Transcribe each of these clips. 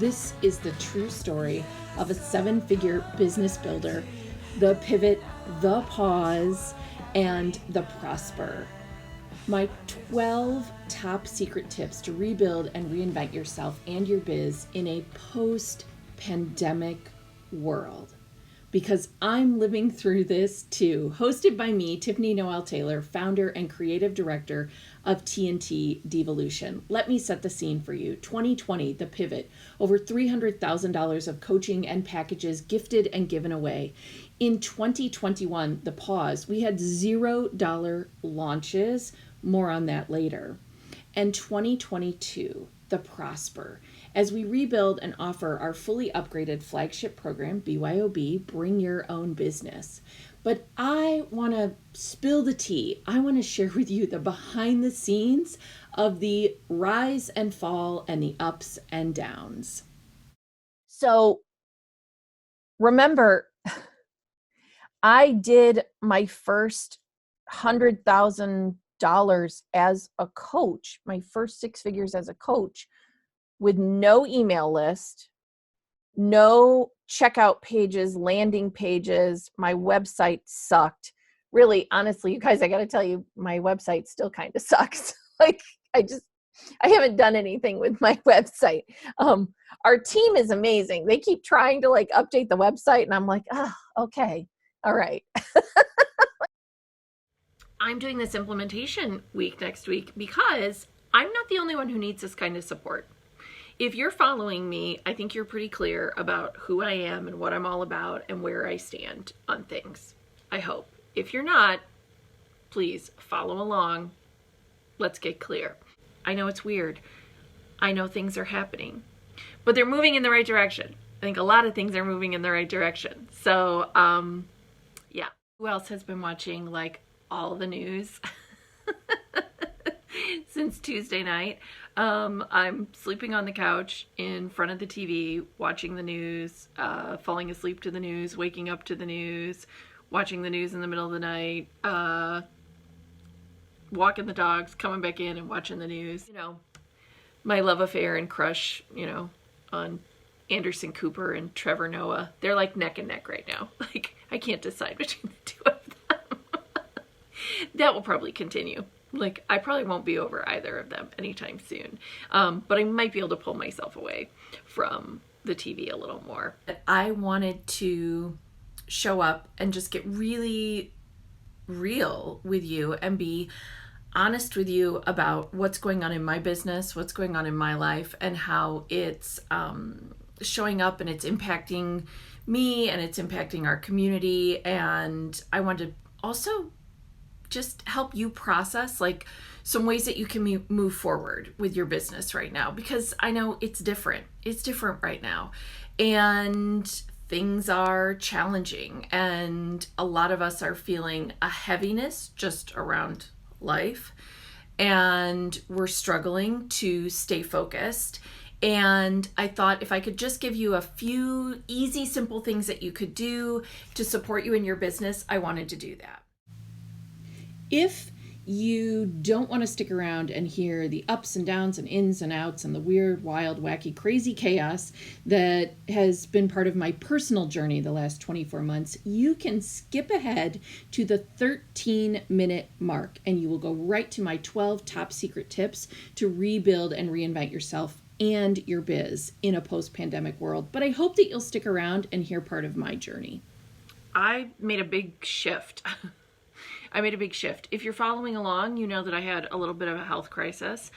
This is the true story of a 7-figure business builder, the pivot, the pause, and the prosper. My 12 top secret tips to rebuild and reinvent yourself and your biz in a post-pandemic world. Because I'm living through this too. Hosted by me, Tiffany Noel Taylor, founder and creative director of TNT Devolution. Let me set the scene for you. 2020, the pivot, over $300,000 of coaching and packages gifted and given away. In 2021, the pause, we had $0 launches. More on that later. And 2022, the prosper, as we rebuild and offer our fully upgraded flagship program, BYOB, Bring Your Own Business. But I want to spill the tea. I want to share with you the behind the scenes of the rise and fall and the ups and downs. So remember, I did my first $100,000 as a coach, my first 6 figures as a coach, with no email list, no checkout pages, landing pages. My website sucked. Really, honestly, you guys, I got to tell you, my website still kind of sucks. Like, I haven't done anything with my website. Our team is amazing. They keep trying to update the website, and I'm like, oh, okay, all right. I'm doing this implementation week next week because I'm not the only one who needs this kind of support. If you're following me, I think you're pretty clear about who I am and what I'm all about and where I stand on things. I hope. If you're not, please follow along. Let's get clear. I know it's weird. I know things are happening, but they're moving in the right direction. I think a lot of things are moving in the right direction. So, yeah. Who else has been watching all the news since Tuesday night? I'm sleeping on the couch in front of the TV, watching the news, falling asleep to the news, waking up to the news, watching the news in the middle of the night, walking the dogs, coming back in and watching the news. My love affair and crush, on Anderson Cooper and Trevor Noah, they're neck and neck right now. I can't decide between the two of them. That will probably continue. I probably won't be over either of them anytime soon. But I might be able to pull myself away from the TV a little more. I wanted to show up and just get really real with you and be honest with you about what's going on in my business, what's going on in my life, and how it's showing up and it's impacting me and it's impacting our community. And I wanted to also just help you process some ways that you can move forward with your business right now, because I know it's different. It's different right now, and things are challenging, and a lot of us are feeling a heaviness just around life, and we're struggling to stay focused. And I thought if I could just give you a few easy, simple things that you could do to support you in your business, I wanted to do that. If you don't want to stick around and hear the ups and downs and ins and outs and the weird, wild, wacky, crazy chaos that has been part of my personal journey the last 24 months, you can skip ahead to the 13-minute mark and you will go right to my 12 top secret tips to rebuild and reinvent yourself and your biz in a post-pandemic world. But I hope that you'll stick around and hear part of my journey. I made a big shift. If you're following along, you know that I had a little bit of a health crisis,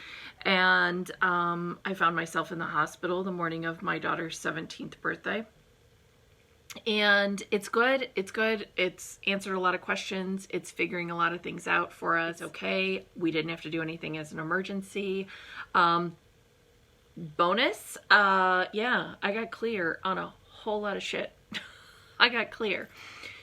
and I found myself in the hospital the morning of my daughter's 17th birthday. And it's good. It's answered a lot of questions. It's figuring a lot of things out for us. Okay, we didn't have to do anything as an emergency. Bonus, yeah, I got clear on a whole lot of shit. I got clear.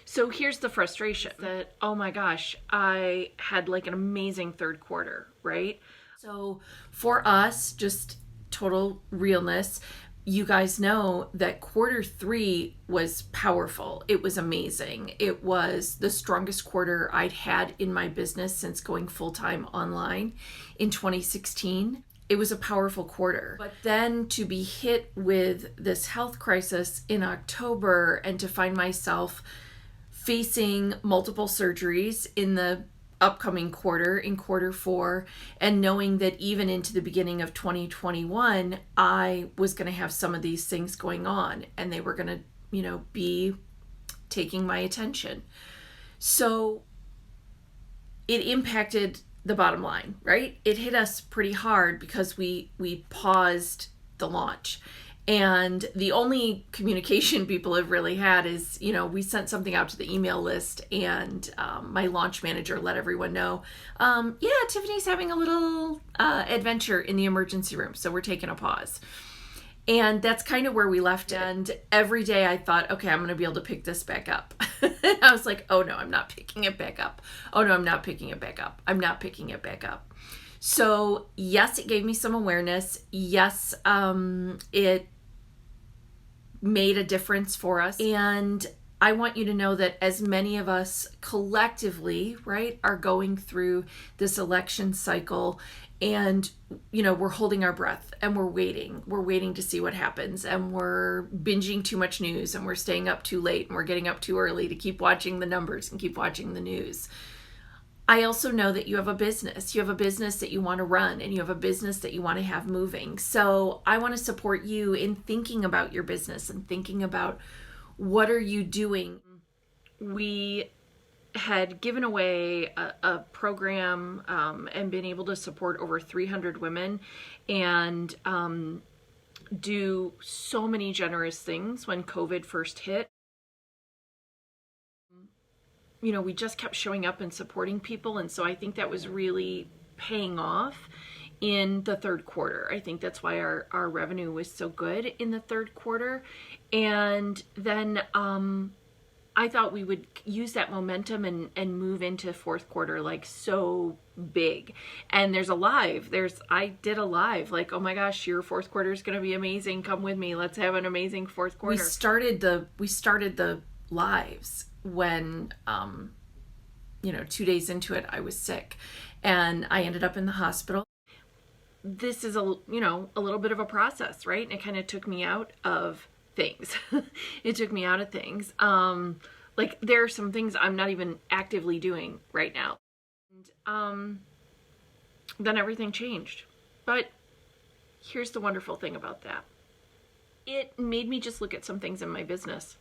So here's the frustration that, oh my gosh, I had an amazing third quarter, right? So for us, just total realness, you guys know that quarter 3 was powerful. It was amazing. It was the strongest quarter I'd had in my business since going full-time online in 2016. it was a powerful quarter. But then to be hit with this health crisis in October and to find myself facing multiple surgeries in the upcoming quarter, in quarter four, and knowing that even into the beginning of 2021, I was going to have some of these things going on and they were going to, be taking my attention. So it impacted the bottom line, right? It hit us pretty hard because we paused the launch. And the only communication people have really had is, we sent something out to the email list and my launch manager let everyone know, Tiffany's having a little adventure in the emergency room, so we're taking a pause. And that's kind of where we left it. And every day I thought, okay, I'm going to be able to pick this back up. I was like, oh no, I'm not picking it back up. Oh no, I'm not picking it back up. I'm not picking it back up. So yes, it gave me some awareness. Yes, it made a difference for us. And I want you to know that as many of us collectively, right, are going through this election cycle and, we're holding our breath and we're waiting to see what happens, and we're binging too much news and we're staying up too late and we're getting up too early to keep watching the numbers and keep watching the news. I also know that you have a business. You have a business that you want to run and you have a business that you want to have moving. So I want to support you in thinking about your business and thinking about what are you doing. We had given away a program and been able to support over 300 women and do so many generous things when COVID first hit. We just kept showing up and supporting people. And so I think that was really paying off in the third quarter. I think that's why our revenue was so good in the third quarter. And then I thought we would use that momentum and move into fourth quarter like so big. And I did a live like, oh my gosh, your fourth quarter is going to be amazing. Come with me. Let's have an amazing fourth quarter. We started the lives when 2 days into it I was sick and I ended up in the hospital. This is a little bit of a process, right? And it kind of took me out of things. Like there are some things I'm not even actively doing right now. And then everything changed. But here's the wonderful thing about that. It made me just look at some things in my business.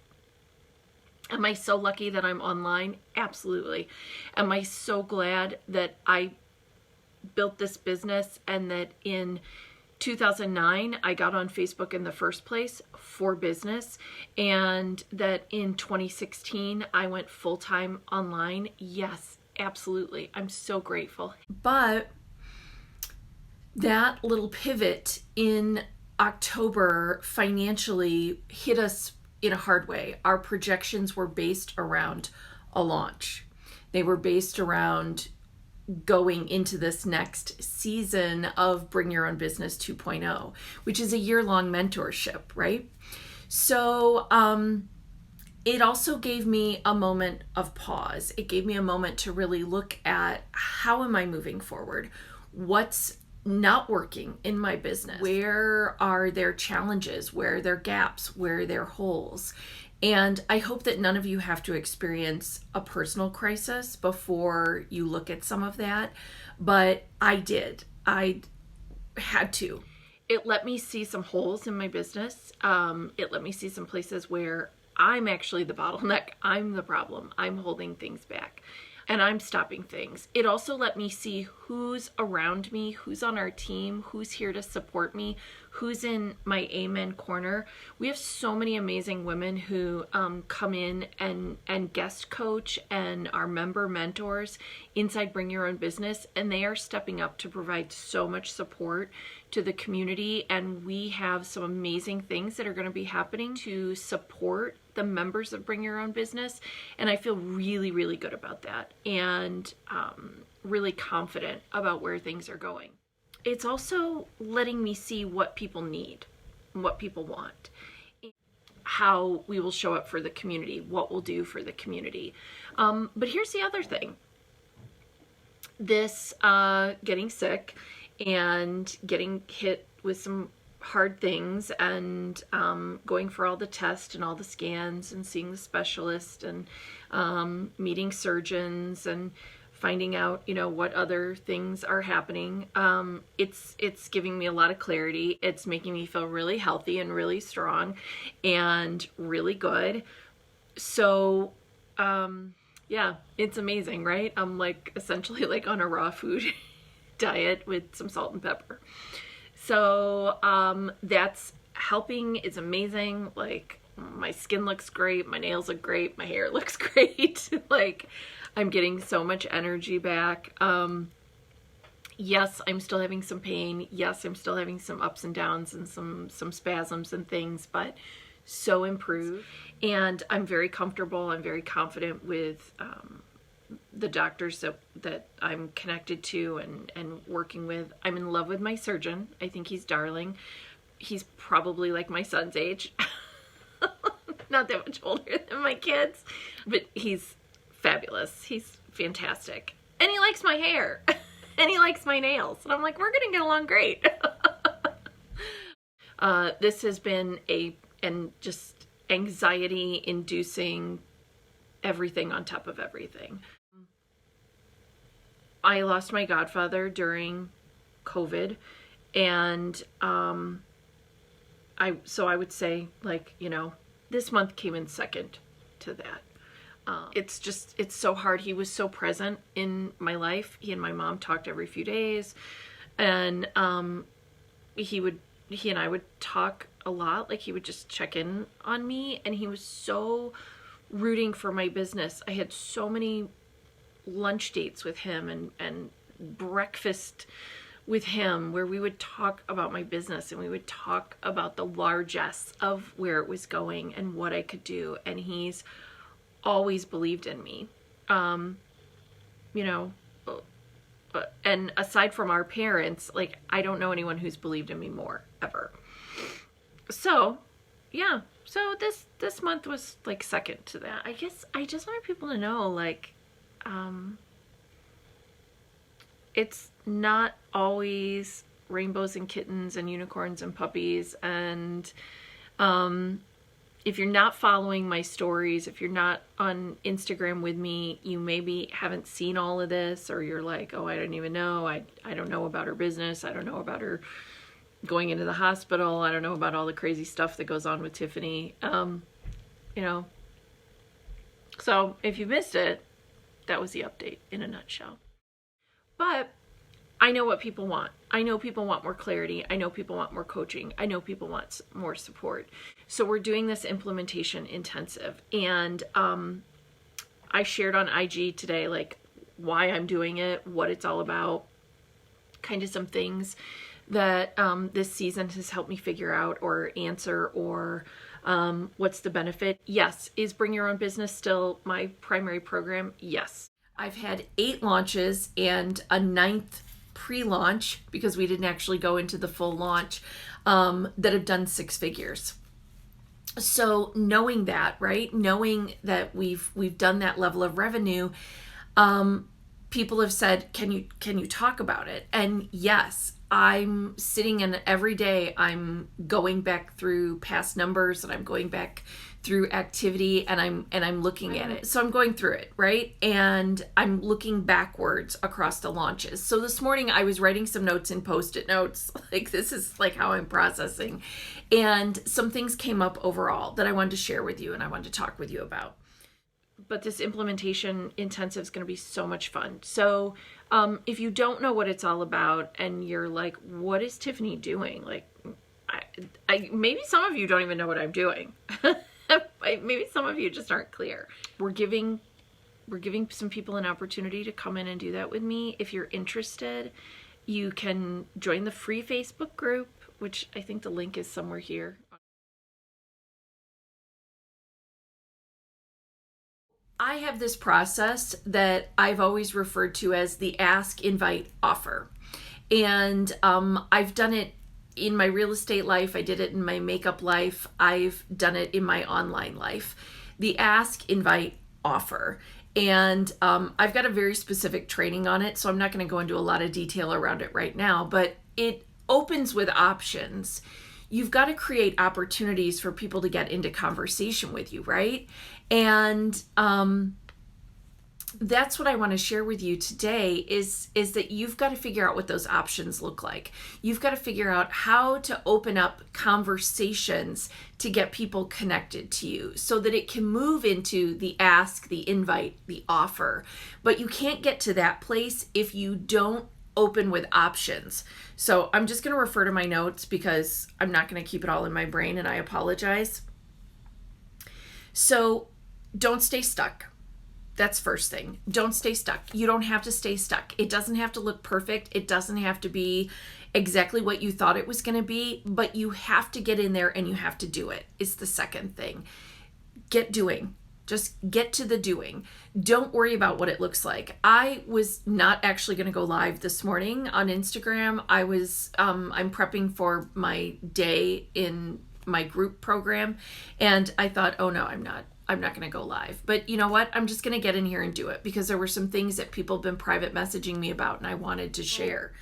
Am I so lucky that I'm online? Absolutely. Am I so glad that I built this business and that in 2009 I got on Facebook in the first place for business, and that in 2016 I went full-time online? Yes, absolutely. I'm so grateful. But that little pivot in October financially hit us in a hard way. Our projections were based around a launch. They were based around going into this next season of Bring Your Own Business 2.0, which is a year-long mentorship, right? So it also gave me a moment of pause. It gave me a moment to really look at how am I moving forward? What's not working in my business? Where are there challenges? Where are there gaps? Where are there holes? And I hope that none of you have to experience a personal crisis before you look at some of that. But I did. I had to. It let me see some holes in my business. It let me see some places where I'm actually the bottleneck. I'm the problem. I'm holding things back. And I'm stopping things. It also let me see who's around me, who's on our team, who's here to support me, who's in my amen corner. We have so many amazing women who come in and guest coach and are member mentors inside Bring Your Own Business, and they are stepping up to provide so much support to the community. And we have some amazing things that are going to be happening to support the members of Bring Your Own Business, and I feel really, really good about that, and really confident about where things are going. It's also letting me see what people need, what people want, how we will show up for the community, what we'll do for the community. But here's the other thing. This getting sick and getting hit with some hard things, and going for all the tests and all the scans and seeing the specialist and meeting surgeons and finding out, what other things are happening. It's giving me a lot of clarity. It's making me feel really healthy and really strong and really good. So, yeah, it's amazing, right? I'm like essentially like on a raw food diet with some salt and pepper. So, that's helping. It's amazing. Like, my skin looks great. My nails look great. My hair looks great. Like, I'm getting so much energy back. Yes, I'm still having some pain. Yes, I'm still having some ups and downs and some spasms and things, but so improved. And I'm very comfortable. I'm very confident with the doctors that I'm connected to and working with. I'm in love with my surgeon. I think he's darling. He's probably like my son's age. Not that much older than my kids, but he's fabulous. He's fantastic. And he likes my hair. And he likes my nails. And I'm like, we're going to get along great. This has been just anxiety inducing everything on top of everything. I lost my godfather during COVID, and I would say, like, this month came in second to that. It's so hard. He was so present in my life. He and my mom talked every few days, and he and I would talk a lot. Like, he would just check in on me, and he was so rooting for my business. I had so many lunch dates with him and breakfast with him where we would talk about my business, and we would talk about the largesse of where it was going and what I could do. And he's always believed in me. And aside from our parents, like, I don't know anyone who's believed in me more ever. So, yeah. So this month was like second to that. I guess I just want people to know, like, it's not always rainbows and kittens and unicorns and puppies. And if you're not following my stories, if you're not on Instagram with me, you maybe haven't seen all of this, or you're like, oh, I don't even know. I don't know about her business. I don't know about her going into the hospital. I don't know about all the crazy stuff that goes on with Tiffany. So if you missed it, that was the update in a nutshell. But I know what people want. I know people want more clarity. I know people want more coaching. I know people want more support. So we're doing this implementation intensive. And I shared on IG today, like, why I'm doing it, what it's all about, kind of some things that this season has helped me figure out or answer, or what's the benefit. Yes. Is Bring Your Own Business still my primary program? Yes. I've had 8 launches and a 9th pre-launch, because we didn't actually go into the full launch, that have done 6 figures. So knowing that, right? Knowing that we've done that level of revenue, people have said, can you talk about it? And yes, I'm sitting in every day, I'm going back through past numbers, and I'm going back through activity, and I'm looking at it. So I'm going through it, right? And I'm looking backwards across the launches. So this morning I was writing some notes in Post-it notes. Like, this is like how I'm processing. And some things came up overall that I wanted to share with you and I wanted to talk with you about. But this implementation intensive is going to be so much fun. So if you don't know what it's all about, and you're like, what is Tiffany doing? Like, I maybe some of you don't even know what I'm doing. Maybe some of you just aren't clear. We're giving some people an opportunity to come in and do that with me. If you're interested, you can join the free Facebook group, which I think the link is somewhere here. I have this process that I've always referred to as the ask, invite, offer. And I've done it in my real estate life. I did it in my makeup life. I've done it in my online life. The ask, invite, offer. And I've got a very specific training on it, so I'm not going to go into a lot of detail around it right now, but it opens with options. You've got to create opportunities for people to get into conversation with you, right? And that's what I want to share with you today is that you've got to figure out what those options look like. You've got to figure out how to open up conversations to get people connected to you so that it can move into the ask, the invite, the offer. But you can't get to that place if you don't open with options. So I'm just going to refer to my notes because I'm not going to keep it all in my brain, and I apologize. So don't stay stuck. That's first thing. Don't stay stuck. You don't have to stay stuck. It doesn't have to look perfect. It doesn't have to be exactly what you thought it was going to be, but you have to get in there and you have to do it. It's the second thing. Get doing. Just get to the doing. Don't worry about what it looks like. I was not actually going to go live this morning on Instagram. I'm prepping for my day in my group program, and I thought, oh no, I'm not going to go live. But you know what? I'm just going to get in here and do it because there were some things that people have been private messaging me about and I wanted to share.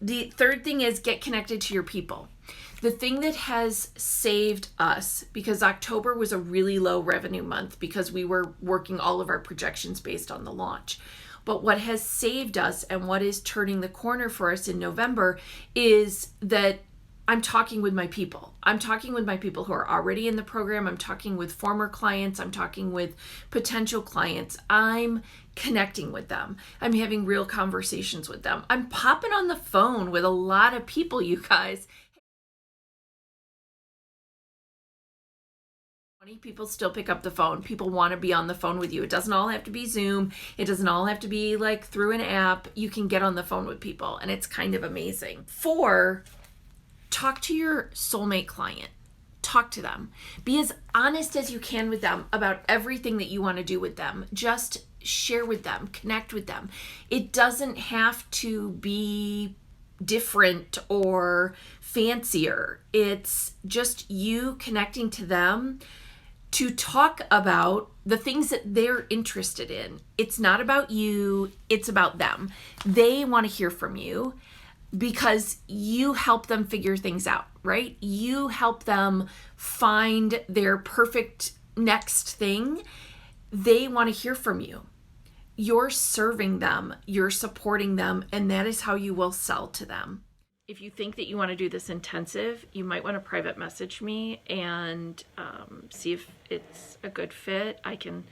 The third thing is get connected to your people. The thing that has saved us, because October was a really low revenue month because we were working all of our projections based on the launch. But what has saved us and what is turning the corner for us in November is that I'm talking with my people. I'm talking with my people who are already in the program. I'm talking with former clients. I'm talking with potential clients. I'm connecting with them. I'm having real conversations with them. I'm popping on the phone with a lot of people, you guys. 20 people still pick up the phone. People want to be on the phone with you. It doesn't all have to be Zoom. It doesn't all have to be like through an app. You can get on the phone with people, and it's kind of amazing. 4, talk to your soulmate client. Talk to them. Be as honest as you can with them about everything that you want to do with them. Just share with them, connect with them. It doesn't have to be different or fancier. It's just you connecting to them to talk about the things that they're interested in. It's not about you, it's about them. They want to hear from you because you help them figure things out, right? You help them find their perfect next thing. They want to hear from you. You're serving them, you're supporting them, and that is how you will sell to them. If you think that you want to do this intensive, you might want to private message me and see if it's a good fit. I can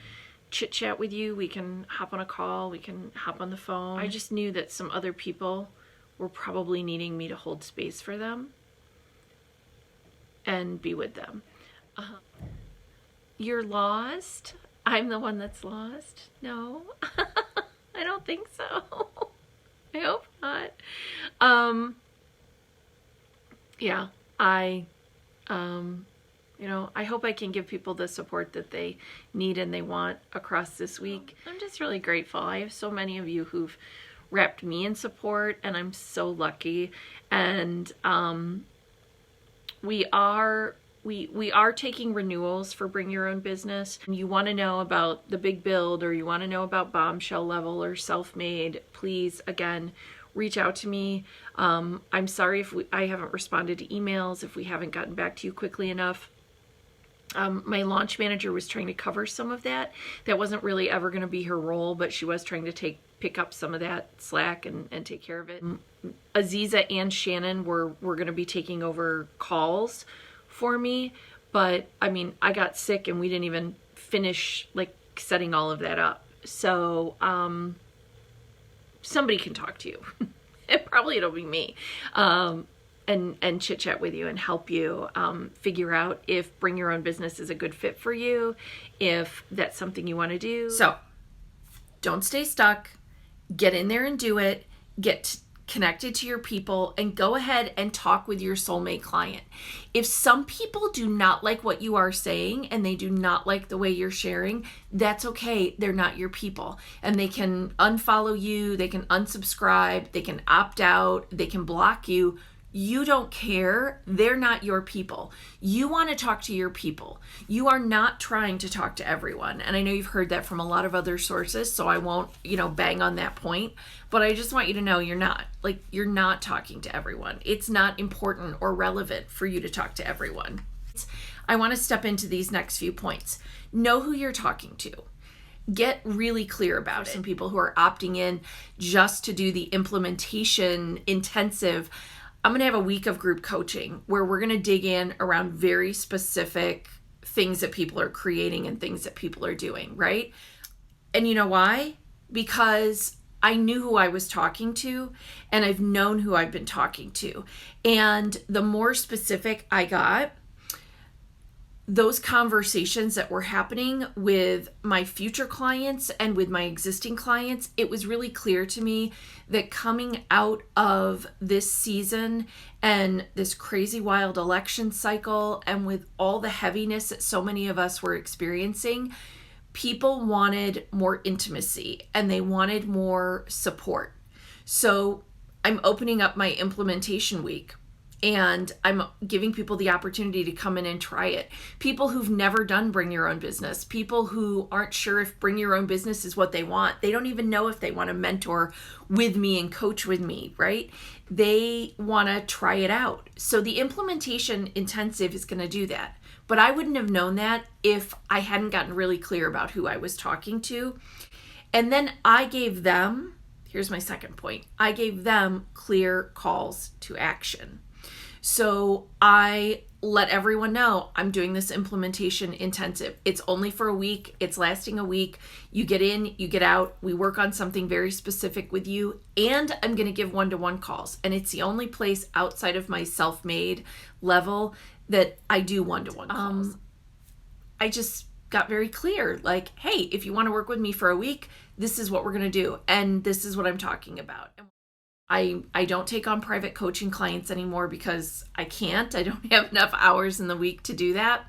chit chat with you. We can hop on a call. We can hop on the phone. I just knew that some other people were probably needing me to hold space for them and be with them. You're lost? I'm the one that's lost? No, I don't think so. I hope not. Yeah, I hope I can give people the support that they need and they want across this week. I'm just really grateful. I have so many of you who've wrapped me in support, and I'm so lucky. And we are taking renewals for Bring Your Own Business. You want to know about the big build, or you want to know about bombshell level or self-made, please, again, reach out to me. I'm sorry if I haven't responded to emails, if we haven't gotten back to you quickly enough. My launch manager was trying to cover some of that. That wasn't really ever going to be her role, but she was trying to pick up some of that slack and take care of it. Aziza and Shannon were going to be taking over calls for me, but I mean, I got sick and we didn't even finish like setting all of that up. So somebody can talk to you. It'll be me. And chit chat with you and help you figure out if Bring Your Own Business is a good fit for you, if that's something you want to do. So don't stay stuck. Get in there and do it. Get connected to your people and go ahead and talk with your soulmate client. If some people do not like what you are saying and they do not like the way you're sharing, that's okay. They're not your people, and they can unfollow you, they can unsubscribe, they can opt out, they can block you. You don't care. They're not your people. You want to talk to your people. You are not trying to talk to everyone. And I know you've heard that from a lot of other sources, so I won't, bang on that point. But I just want you to know you're not. Like, you're not talking to everyone. It's not important or relevant for you to talk to everyone. I want to step into these next few points. Know who you're talking to. Get really clear about it. Some people who are opting in just to do the implementation intensive. I'm going to have a week of group coaching where we're going to dig in around very specific things that people are creating and things that people are doing, right? And you know why? Because I knew who I was talking to, and I've known who I've been talking to. And the more specific I got, those conversations that were happening with my future clients and with my existing clients, it was really clear to me that coming out of this season and this crazy wild election cycle, and with all the heaviness that so many of us were experiencing, people wanted more intimacy and they wanted more support. So I'm opening up my implementation week, and I'm giving people the opportunity to come in and try it. People who've never done bring your own business, people who aren't sure if bring your own business is what they want. They don't even know if they want to mentor with me and coach with me, right? They want to try it out. So the implementation intensive is going to do that. But I wouldn't have known that if I hadn't gotten really clear about who I was talking to. And then I gave them, here's my second point, I gave them clear calls to action. So I let everyone know I'm doing this implementation intensive. It's only for a week. It's lasting a week. You get in, you get out. We work on something very specific with you. And I'm going to give one-to-one calls. And it's the only place outside of my self-made level that I do one-to-one calls. I just got very clear, like, hey, if you want to work with me for a week, this is what we're going to do. And this is what I'm talking about. I don't take on private coaching clients anymore because I can't. I don't have enough hours in the week to do that.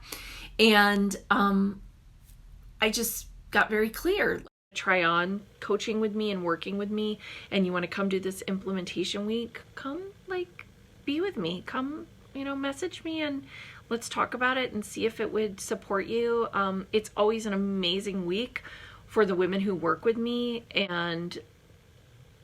And I just got very clear. Try on coaching with me and working with me, and you want to come do this implementation week, come be with me. Come, message me and let's talk about it and see if it would support you. It's always an amazing week for the women who work with me, and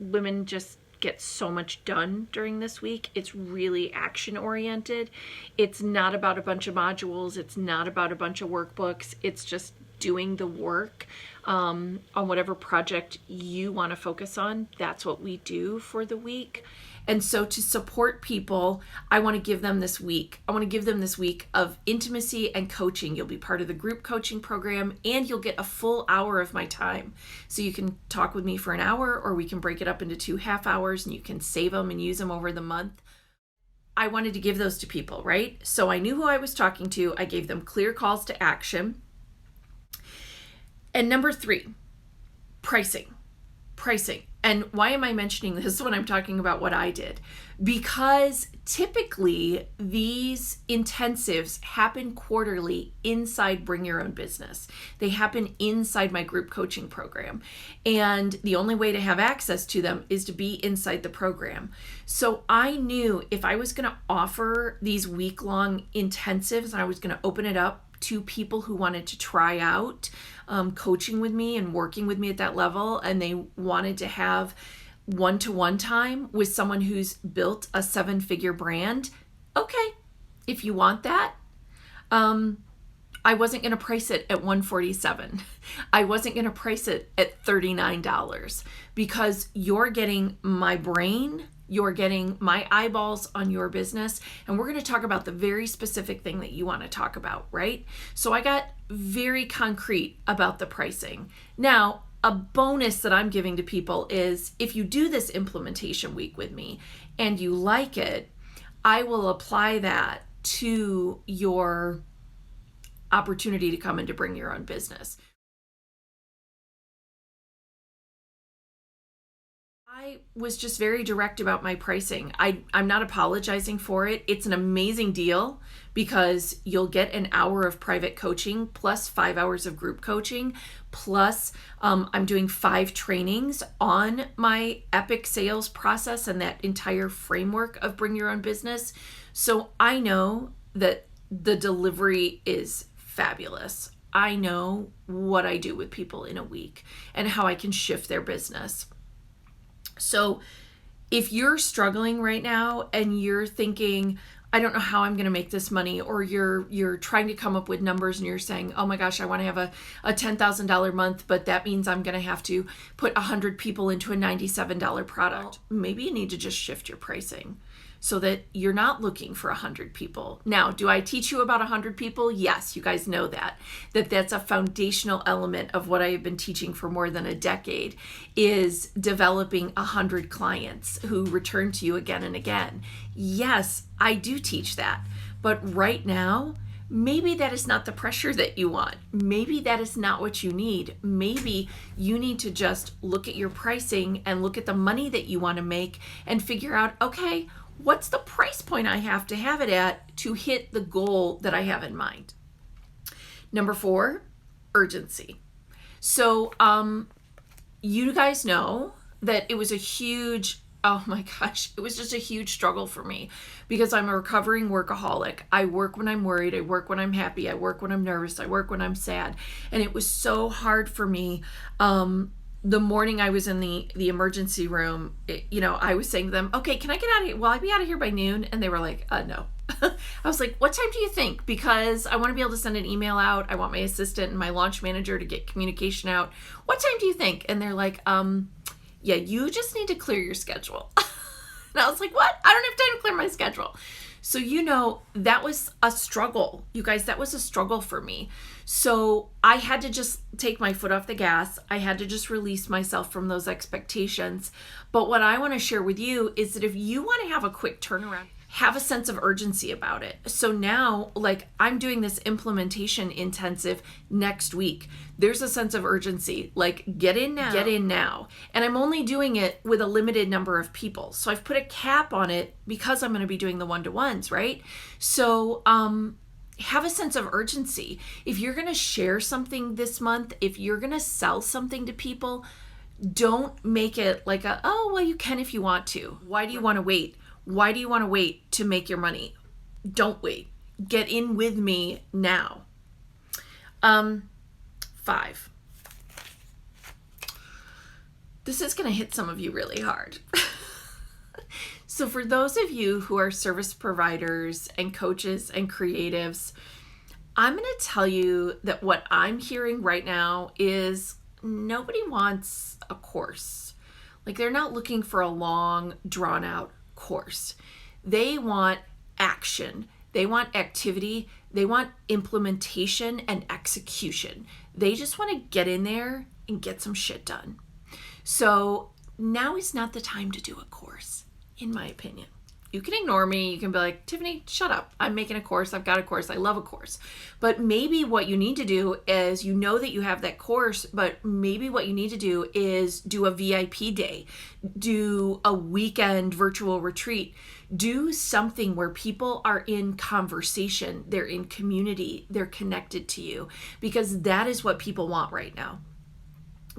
women just get so much done during this week. It's really action oriented. It's not about a bunch of modules. It's not about a bunch of workbooks. It's just doing the work on whatever project you want to focus on. That's what we do for the week. And so to support people, I want to give them this week. I want to give them this week of intimacy and coaching. You'll be part of the group coaching program, and you'll get a full hour of my time. So you can talk with me for an hour, or we can break it up into 2 half hours, and you can save them and use them over the month. I wanted to give those to people, right? So I knew who I was talking to. I gave them clear calls to action. And number 3, pricing. And why am I mentioning this when I'm talking about what I did? Because typically these intensives happen quarterly inside Bring Your Own Business. They happen inside my group coaching program. And the only way to have access to them is to be inside the program. So I knew if I was going to offer these week-long intensives, and I was going to open it up to people who wanted to try out coaching with me and working with me at that level, and they wanted to have one-to-one time with someone who's built a 7-figure brand. Okay, if you want that, I wasn't going to price it at $147. I wasn't going to price it at $39, because you're getting my brain, you're getting my eyeballs on your business, and we're going to talk about the very specific thing that you want to talk about, right? So I got very concrete about the pricing. Now, a bonus that I'm giving to people is if you do this implementation week with me and you like it, I will apply that to your opportunity to come in to Bring Your Own Business. I was just very direct about my pricing. I'm not apologizing for it. It's an amazing deal, because you'll get an hour of private coaching plus 5 hours of group coaching. Plus, I'm doing 5 trainings on my epic sales process and that entire framework of bring your own business. So I know that the delivery is fabulous. I know what I do with people in a week and how I can shift their business. So if you're struggling right now and you're thinking, I don't know how I'm going to make this money, or you're trying to come up with numbers and you're saying, oh my gosh, I want to have a $10,000 month, but that means I'm going to have to put 100 people into a $97 product. Maybe you need to just shift your pricing so that you're not looking for 100 people. Now, do I teach you about 100 people? Yes, you guys know that's a foundational element of what I have been teaching for more than a decade, is developing 100 clients who return to you again and again. Yes, I do teach that. But right now, maybe that is not the pressure that you want. Maybe that is not what you need. Maybe you need to just look at your pricing and look at the money that you want to make and figure out, okay, what's the price point I have to have it at to hit the goal that I have in mind? Number 4, urgency. So you guys know that it was a huge, oh my gosh, it was just a huge struggle for me because I'm a recovering workaholic. I work when I'm worried. I work when I'm happy. I work when I'm nervous. I work when I'm sad. And it was so hard for me. The morning I was in the emergency room, I was saying to them, okay, can I get out of here? Will I be out of here by noon? And they were like, no. I was like, what time do you think? Because I want to be able to send an email out. I want my assistant and my launch manager to get communication out. What time do you think? And they're like, yeah, you just need to clear your schedule. And I was like, what? I don't have time to clear my schedule. So, that was a struggle. You guys, that was a struggle for me. So I had to just take my foot off the gas. I had to just release myself from those expectations. But what I want to share with you is that if you want to have a quick turnaround, have a sense of urgency about it. So now, I'm doing this implementation intensive next week. There's a sense of urgency, get in now. And I'm only doing it with a limited number of people. So I've put a cap on it because I'm going to be doing the one-to-ones, right? So, have a sense of urgency. If you're going to share something this month, if you're going to sell something to people, don't make it oh, well, you can if you want to. Why do you want to wait? Why do you want to wait to make your money? Don't wait. Get in with me now. 5. This is going to hit some of you really hard. So for those of you who are service providers and coaches and creatives, I'm going to tell you that what I'm hearing right now is nobody wants a course. They're not looking for a long, drawn-out course. They want action. They want activity. They want implementation and execution. They just want to get in there and get some shit done. So now is not the time to do a course, in my opinion. You can ignore me. You can be like, Tiffany, shut up. I'm making a course. I've got a course. I love a course. But maybe what you need to do is, that you have that course, but maybe what you need to do is do a VIP day, do a weekend virtual retreat, do something where people are in conversation, they're in community, they're connected to you, because that is what people want right now.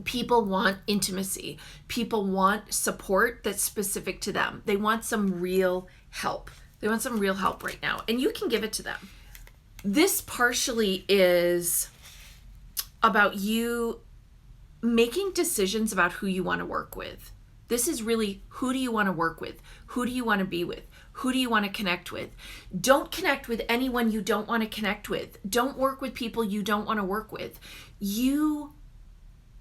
People want intimacy. People want support that's specific to them. They want some real help. They want some real help right now, and you can give it to them. This partially is about you making decisions about who you want to work with. This is really, who do you want to work with? Who do you want to be with? Who do you want to connect with? Don't connect with anyone you don't want to connect with. Don't work with people you don't want to work with. You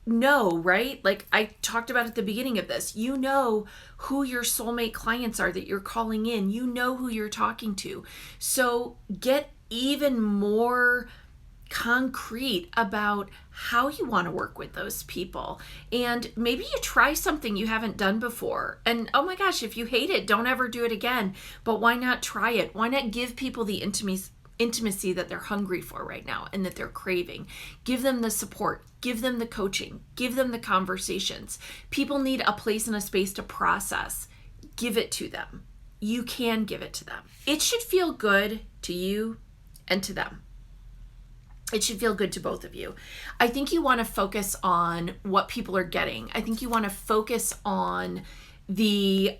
know, right? I talked about at the beginning of this, who your soulmate clients are that you're calling in. You know who you're talking to. So get even more concrete about how you want to work with those people. And maybe you try something you haven't done before. And oh my gosh, if you hate it, don't ever do it again. But why not try it? Why not give people the intimacy that they're hungry for right now and that they're craving? Give them the support, give them the coaching, give them the conversations. People need a place and a space to process. Give it to them. You can give it to them. It should feel good to you and to them. It should feel good to both of you. I think you want to focus on what people are getting. I think you want to focus on the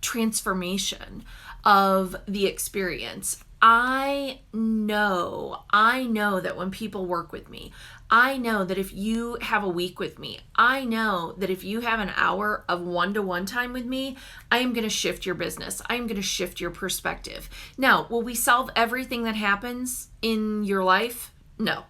transformation of the experience. I know that when people work with me, I know that if you have a week with me, I know that if you have an hour of one-to-one time with me, I am going to shift your business. I am going to shift your perspective. Now, will we solve everything that happens in your life? No.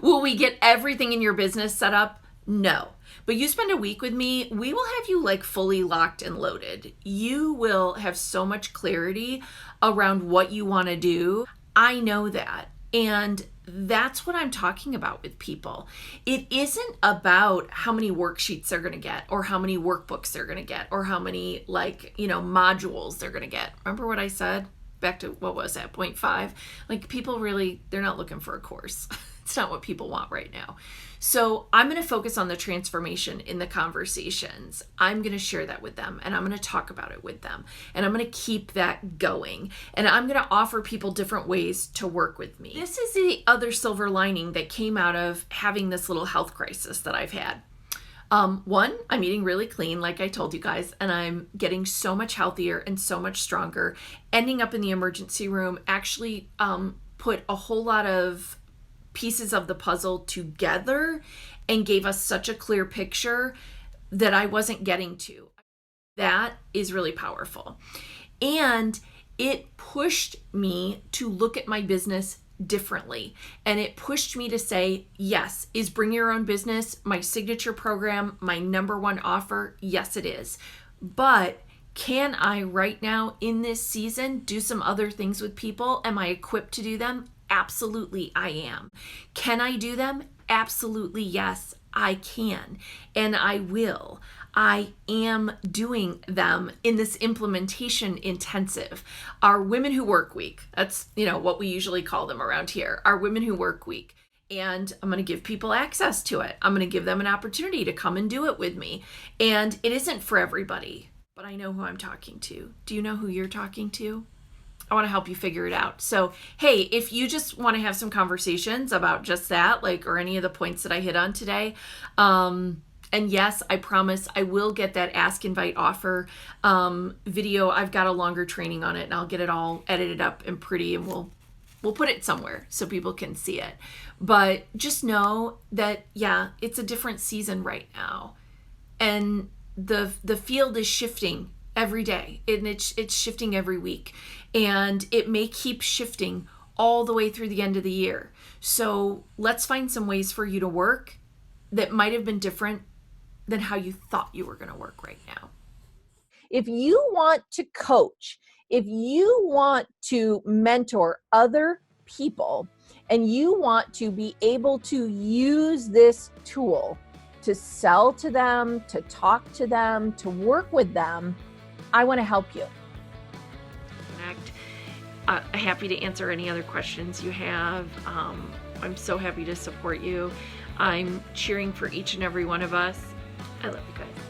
Will we get everything in your business set up? No. But you spend a week with me, we will have you like fully locked and loaded. You will have so much clarity around what you want to do. I know that. And that's what I'm talking about with people. It isn't about how many worksheets they're going to get or how many workbooks they're going to get or how many modules they're going to get. Remember what I said? Back to, what was that, 0.5? Like, people really, they're not looking for a course. It's not what people want right now. So I'm going to focus on the transformation in the conversations. I'm going to share that with them, and I'm going to talk about it with them, and I'm going to keep that going, and I'm going to offer people different ways to work with me. This is the other silver lining that came out of having this little health crisis that I've had. One, I'm eating really clean, like I told you guys, and I'm getting so much healthier and so much stronger. Ending up in the emergency room actually put a whole lot of pieces of the puzzle together and gave us such a clear picture that I wasn't getting to. That is really powerful. And it pushed me to look at my business differently. And it pushed me to say, yes, is Bring Your Own Business my signature program, my number one offer? Yes, it is. But can I right now in this season do some other things with people? Am I equipped to do them? Absolutely, I am. Can I do them? Absolutely, yes, I can. And I will. I am doing them in this implementation intensive. Our Women Who Work Week, that's, what we usually call them around here, our Women Who Work Week. And I'm going to give people access to it. I'm going to give them an opportunity to come and do it with me. And it isn't for everybody, but I know who I'm talking to. Do you know who you're talking to? I want to help you figure it out. So, hey, if you just want to have some conversations about just that, or any of the points that I hit on today, and yes, I promise I will get that Ask Invite Offer video. I've got a longer training on it, and I'll get it all edited up and pretty, and we'll put it somewhere so people can see it. But just know that, yeah, it's a different season right now, and the field is shifting every day, and it's shifting every week, and it may keep shifting all the way through the end of the year. So let's find some ways for you to work that might have been different than how you thought you were going to work right now. If you want to coach, if you want to mentor other people, and you want to be able to use this tool to sell to them, to talk to them, to work with them, I want to help you. Happy to answer any other questions you have. I'm so happy to support you. I'm cheering for each and every one of us. I love you guys.